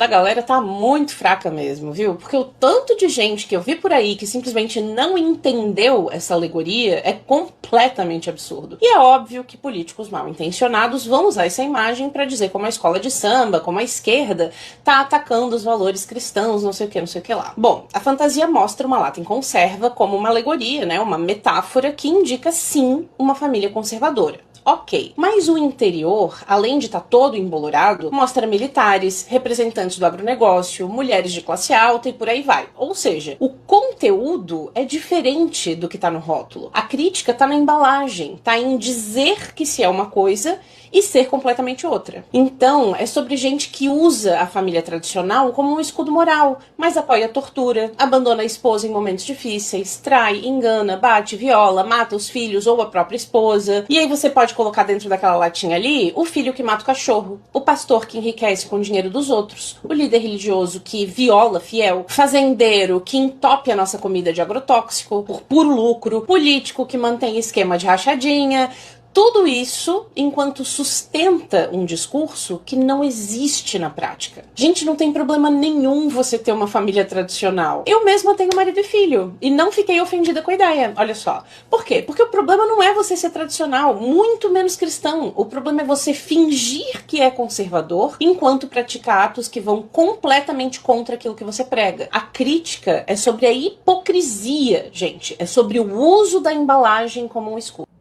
A galera tá muito fraca mesmo, viu? Porque o tanto de gente que eu vi por aí que simplesmente não entendeu essa alegoria é completamente absurdo. E é óbvio que políticos mal intencionados vão usar essa imagem para dizer como a escola de samba, como a esquerda tá atacando os valores cristãos, não sei o que lá. Bom, a fantasia mostra uma lata em conserva como uma alegoria, né? Uma metáfora que indica sim uma família conservadora. Ok, mas o interior, além de estar todo embolorado, mostra militares, representantes do agronegócio, mulheres de classe alta e por aí vai. Ou seja, o conteúdo é diferente do que está no rótulo. A crítica está na embalagem, está em dizer que se é uma coisa e ser completamente outra. Então, é sobre gente que usa a família tradicional como um escudo moral, mas apoia a tortura, abandona a esposa em momentos difíceis, trai, engana, bate, viola, mata os filhos ou a própria esposa. E aí você pode colocar dentro daquela latinha ali o filho que mata o cachorro, o pastor que enriquece com o dinheiro dos outros, o líder religioso que viola fiel, fazendeiro que entope a nossa comida de agrotóxico por puro lucro, político que mantém esquema de rachadinha. Tudo isso enquanto sustenta um discurso que não existe na prática. Gente, não tem problema nenhum você ter uma família tradicional. Eu mesma tenho marido e filho e não fiquei ofendida com a ideia. Olha só. Por quê? Porque o problema não é você ser tradicional, muito menos cristão. O problema é você fingir que é conservador enquanto pratica atos que vão completamente contra aquilo que você prega. A crítica é sobre a hipocrisia, gente. É sobre o uso da embalagem como um escudo.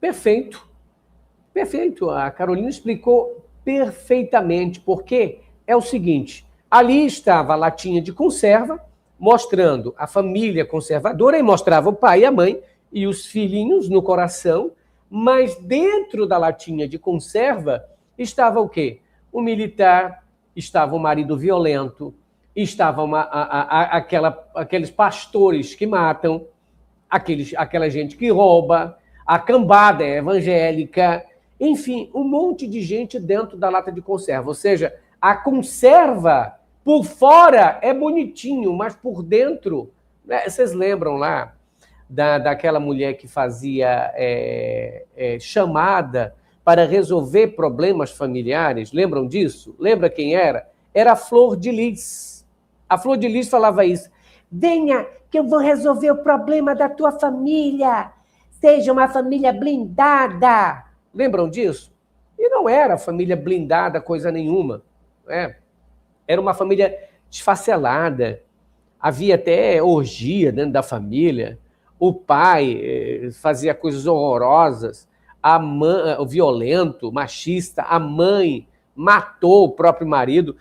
Perfeito. Perfeito. A Carolina explicou perfeitamente, porque é o seguinte, ali estava a latinha de conserva, mostrando a família conservadora, e mostrava o pai e a mãe e os filhinhos no coração, mas dentro da latinha de conserva estava o quê? O militar, estava o marido violento, estava aqueles pastores que matam, aquela gente que rouba, a cambada evangélica, enfim, um monte de gente dentro da lata de conserva. Ou seja, a conserva, por fora, é bonitinho, mas por dentro... Né? Vocês lembram lá daquela mulher que fazia chamada para resolver problemas familiares? Lembram disso? Lembra quem era? Era a Flor de Lis. A Flor de Lis falava isso. Venha, que eu vou resolver o problema da tua família. Seja uma família blindada. Lembram disso? E não era família blindada, coisa nenhuma. Né? Era uma família desfacelada. Havia até orgia dentro da família. O pai fazia coisas horrorosas. A mãe, o violento, machista. A mãe matou o próprio marido.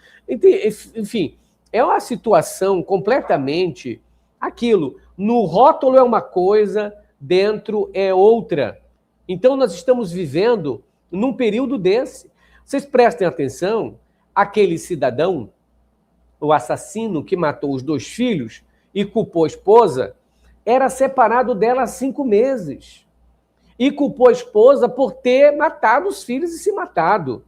Enfim, é uma situação completamente aquilo. No rótulo é uma coisa, dentro é outra. Então, nós estamos vivendo num período desse. Vocês prestem atenção, aquele cidadão, o assassino que matou os 2 filhos e culpou a esposa, era separado dela há 5 meses. E culpou a esposa por ter matado os filhos e se matado.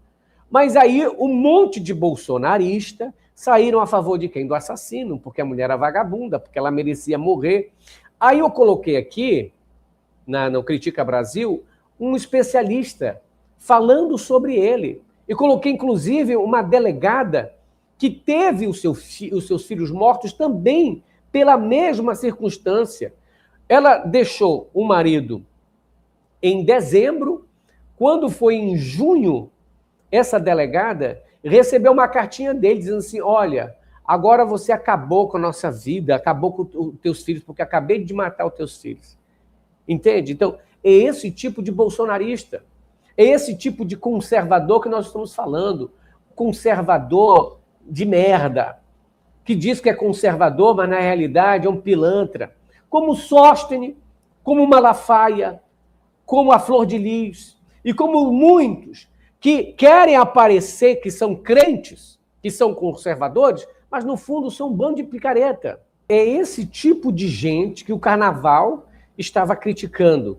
Mas aí um monte de bolsonarista saíram a favor de quem? Do assassino, porque a mulher era vagabunda, porque ela merecia morrer. Aí eu coloquei aqui, no Critica Brasil, um especialista falando sobre ele. E coloquei, inclusive, uma delegada que teve os seus filhos mortos também pela mesma circunstância. Ela deixou o marido em dezembro, quando foi em junho, essa delegada recebeu uma cartinha dele dizendo assim, olha, agora você acabou com a nossa vida, acabou com os teus filhos, porque acabei de matar os teus filhos. Entende? Então, é esse tipo de bolsonarista, é esse tipo de conservador que nós estamos falando, conservador de merda, que diz que é conservador, mas na realidade é um pilantra, como Sóstenes, como Malafaia, como a Flor de Lis, e como muitos que querem aparecer que são crentes, que são conservadores, mas no fundo são um bando de picareta. É esse tipo de gente que o Carnaval estava criticando.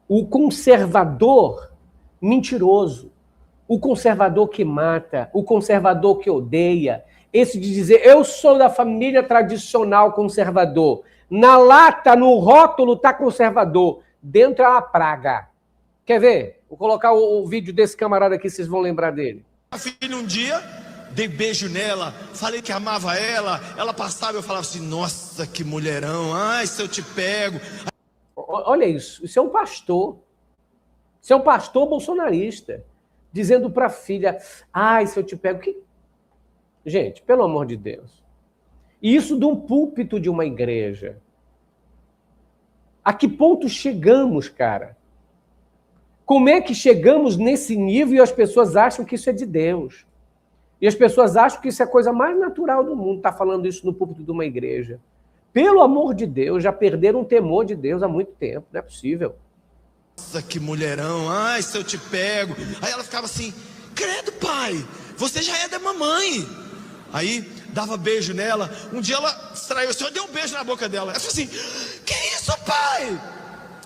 O conservador mentiroso, o conservador que mata, o conservador que odeia, esse de dizer, eu sou da família tradicional conservador, na lata, no rótulo está conservador, dentro é uma praga. Quer ver? Vou colocar o vídeo desse camarada aqui, vocês vão lembrar dele. Filho um dia dei beijo nela, falei que amava ela, ela passava e eu falava assim, nossa, que mulherão, ai, se eu te pego. Olha isso é um pastor. Isso é um pastor bolsonarista, dizendo para a filha, ai, se eu te pego... Gente, pelo amor de Deus. Isso de um púlpito de uma igreja. A que ponto chegamos, cara? Como é que chegamos nesse nível e as pessoas acham que isso é de Deus? E as pessoas acham que isso é a coisa mais natural do mundo, estar falando isso no púlpito de uma igreja. Pelo amor de Deus, já perderam o temor de Deus há muito tempo, não é possível. Nossa, que mulherão, ai, se eu te pego. Aí ela ficava assim, credo, pai, você já é da mamãe. Aí dava beijo nela. Um dia ela distraiu, o senhor deu um beijo na boca dela. Ela falou assim, que isso, pai?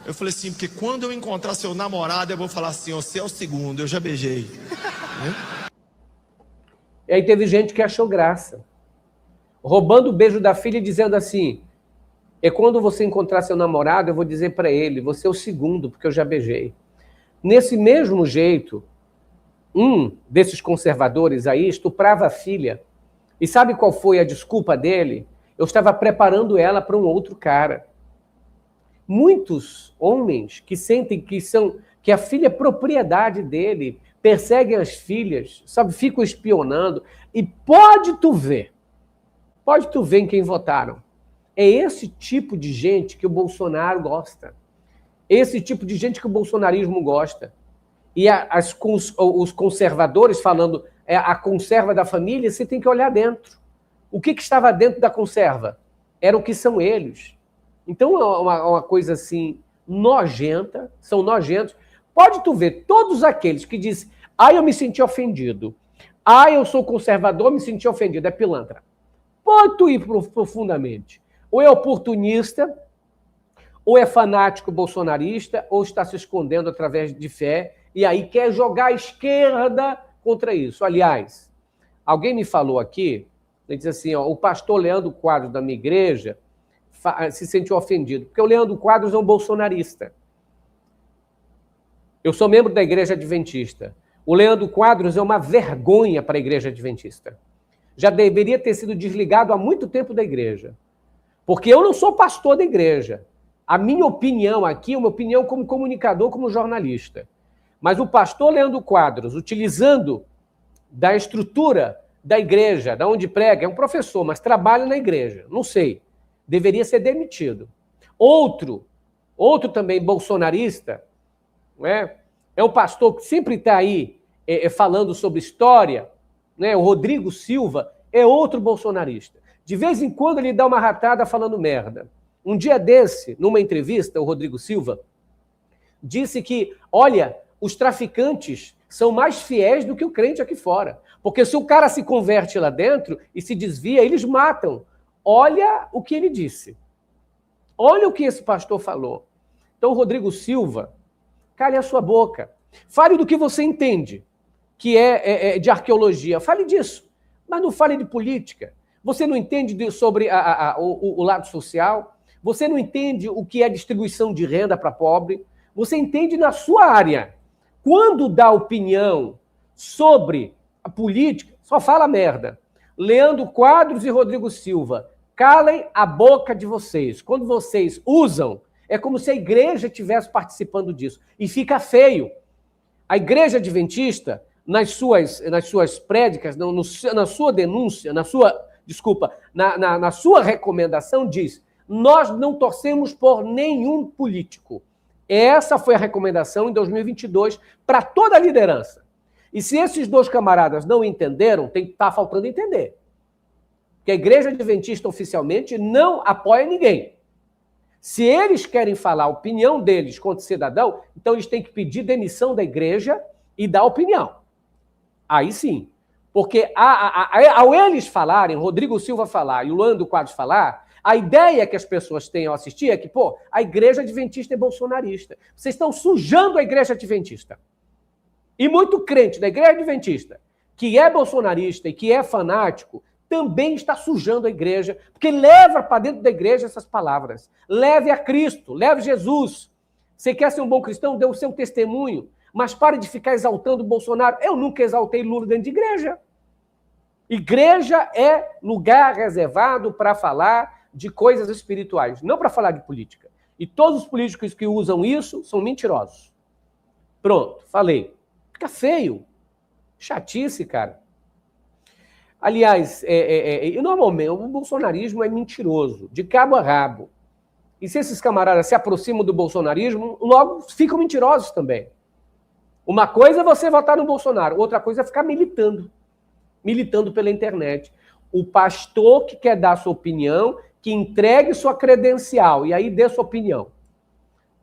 Eu falei assim, porque quando eu encontrar seu namorado, eu vou falar assim, você é o segundo, eu já beijei. E aí teve gente que achou graça. Roubando o beijo da filha e dizendo assim, quando você encontrar seu namorado, eu vou dizer para ele, você é o segundo, porque eu já beijei. Nesse mesmo jeito, um desses conservadores aí estuprava a filha. E sabe qual foi a desculpa dele? Eu estava preparando ela para um outro cara. Muitos homens que sentem que a filha é propriedade dele, perseguem as filhas, sabe, ficam espionando. E pode tu ver em quem votaram. É esse tipo de gente que o Bolsonaro gosta. Esse tipo de gente que o bolsonarismo gosta. E os conservadores falando a conserva da família, você tem que olhar dentro. O que estava dentro da conserva? Era o que são eles. Então é uma coisa assim nojenta, são nojentos. Pode tu ver, todos aqueles que dizem, eu me senti ofendido, eu sou conservador, me senti ofendido, é pilantra. Pode tu ir profundamente. Ou é oportunista, ou é fanático bolsonarista, ou está se escondendo através de fé, e aí quer jogar a esquerda contra isso. Aliás, alguém me falou aqui, ele disse assim, o pastor Leandro Quadros da minha igreja se sentiu ofendido, porque o Leandro Quadros é um bolsonarista. Eu sou membro da Igreja Adventista. O Leandro Quadros é uma vergonha para a Igreja Adventista. Já deveria ter sido desligado há muito tempo da igreja. Porque eu não sou pastor da igreja. A minha opinião aqui é uma opinião como comunicador, como jornalista. Mas o pastor Leandro Quadros, utilizando da estrutura da igreja, da onde prega, é um professor, mas trabalha na igreja, não sei, deveria ser demitido. Outro também bolsonarista, é um pastor que sempre está aí falando sobre história, o Rodrigo Silva é outro bolsonarista. De vez em quando ele dá uma ratada falando merda. Um dia desse, numa entrevista, o Rodrigo Silva disse que, olha, os traficantes são mais fiéis do que o crente aqui fora. Porque se o cara se converte lá dentro e se desvia, eles matam. Olha o que ele disse. Olha o que esse pastor falou. Então, Rodrigo Silva, cale a sua boca. Fale do que você entende, que é de arqueologia. Fale disso, mas não fale de política. Você não entende sobre o lado social? Você não entende o que é distribuição de renda para pobre? Você entende na sua área. Quando dá opinião sobre a política, só fala merda. Leandro Quadros e Rodrigo Silva, calem a boca de vocês. Quando vocês usam, é como se a igreja estivesse participando disso. E fica feio. A igreja adventista, nas suas prédicas, na sua denúncia, na sua recomendação, diz: nós não torcemos por nenhum político. Essa foi a recomendação em 2022 para toda a liderança. E se esses dois camaradas não entenderam, está faltando entender. Que a Igreja Adventista oficialmente não apoia ninguém. Se eles querem falar a opinião deles contra o cidadão, então eles têm que pedir demissão da igreja e dar opinião. Aí sim. Porque ao eles falarem, Rodrigo Silva falar e o Leandro Quadros falar, a ideia que as pessoas têm ao assistir é que, a Igreja Adventista é bolsonarista. Vocês estão sujando a Igreja Adventista. E muito crente da Igreja Adventista, que é bolsonarista e que é fanático, também está sujando a igreja, porque leva para dentro da igreja essas palavras. Leve a Cristo, leve Jesus. Você quer ser um bom cristão? Dê o seu testemunho. Mas pare de ficar exaltando o Bolsonaro. Eu nunca exaltei Lula dentro de igreja. Igreja é lugar reservado para falar de coisas espirituais, não para falar de política. E todos os políticos que usam isso são mentirosos. Pronto, falei. Fica feio. Chatice, cara. Aliás, normalmente o bolsonarismo é mentiroso, de cabo a rabo. E se esses camaradas se aproximam do bolsonarismo, logo ficam mentirosos também. Uma coisa é você votar no Bolsonaro, outra coisa é ficar militando pela internet. O pastor que quer dar sua opinião, que entregue sua credencial e aí dê sua opinião.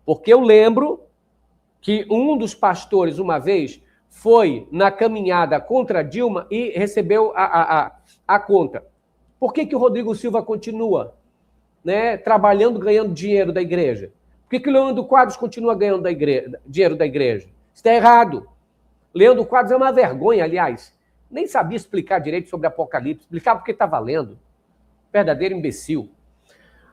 Porque eu lembro que um dos pastores, uma vez, foi na caminhada contra Dilma e recebeu a conta. Por que o Rodrigo Silva continua, né, trabalhando, ganhando dinheiro da igreja? Por que o Leandro Quadros continua ganhando dinheiro da igreja? Isso está errado. Leandro Quadros é uma vergonha, aliás. Nem sabia explicar direito sobre Apocalipse. Explicava porque estava lendo. Verdadeiro imbecil.